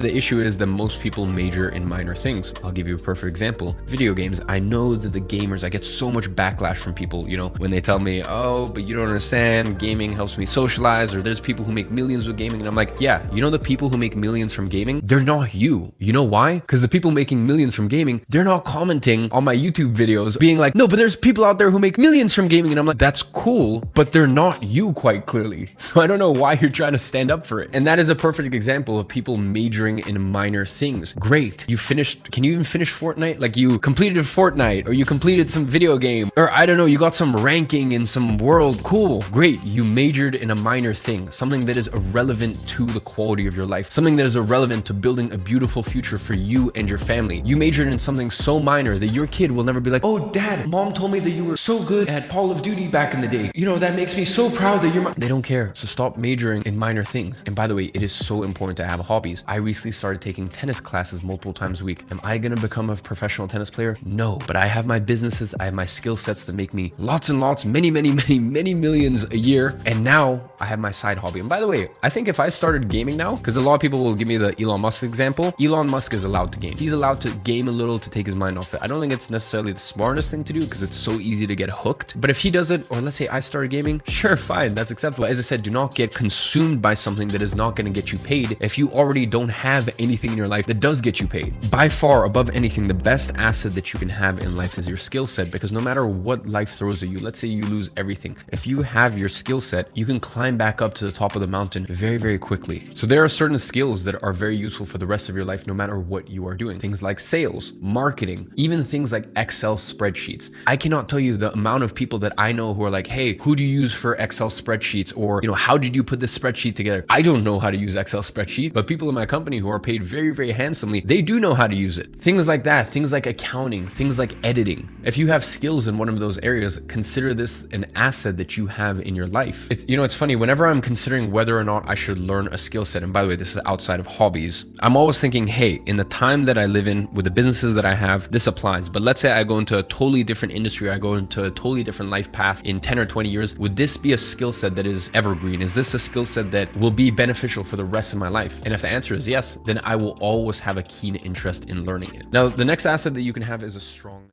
The issue is that most people major in minor things. I'll give you a perfect example. Video games. I know that the gamers, I get so much backlash from people, when they tell me, oh, but you don't understand, gaming helps me socialize, or there's people who make millions with gaming. And I'm like, yeah, the people who make millions from gaming, they're not you. You know why? Because the people making millions from gaming, they're not commenting on my YouTube videos being like, no, but there's people out there who make millions from gaming. And I'm like, that's cool, but they're not you quite clearly. So I don't know why you're trying to stand up for it. And that is a perfect example of people majoring in minor things. Great. Can you even finish Fortnite? Like you completed Fortnite, or you completed some video game, or I don't know, you got some ranking in some world. Cool. Great. You majored in a minor thing, something that is irrelevant to the quality of your life, something that is irrelevant to building a beautiful future for you and your family. You majored in something so minor that your kid will never be like, oh, dad, mom told me that you were so good at Call of Duty back in the day. That makes me so proud that you're They don't care. So stop majoring in minor things. And by the way, it is so important to have hobbies. I recently started taking tennis classes multiple times a week. Am I going to become a professional tennis player? No, but I have my businesses. I have my skill sets that make me lots and lots, many millions a year. And now I have my side hobby. And by the way, I think if I started gaming now, because a lot of people will give me the Elon Musk example, Elon Musk is allowed to game. He's allowed to game a little to take his mind off it. I don't think it's necessarily the smartest thing to do because it's so easy to get hooked. But if he does it, or let's say I started gaming, sure, fine, that's acceptable. As I said, do not get consumed by something that is not going to get you paid if you already don't have anything in your life that does get you paid. By far, above anything, the best asset that you can have in life is your skill set, because no matter what life throws at you, let's say you lose everything, if you have your skill set, you can climb back up to the top of the mountain very quickly. So there are certain skills that are very useful for the rest of your life, no matter what you are doing. Things like sales, marketing, even things like Excel spreadsheets. I cannot tell you the amount of people that I know who are like, hey, who do you use for Excel spreadsheets? Or, how did you put this spreadsheet together? I don't know how to use Excel spreadsheet, but people in my company who are paid very handsomely, they do know how to use it. Things like that, things like accounting, things like editing. If you have skills in one of those areas, consider this an asset that you have in your life. It's funny, whenever I'm considering whether or not I should learn a skill set, and by the way, this is outside of hobbies, I'm always thinking, hey, in the time that I live in, with the businesses that I have, this applies. But let's say I go into a totally different industry, I go into a totally different life path in 10 or 20 years, would this be a skill set that is evergreen? Is this a skill set that will be beneficial for the rest of my life? And if the answer is yes, then I will always have a keen interest in learning it. Now, the next asset that you can have is a strong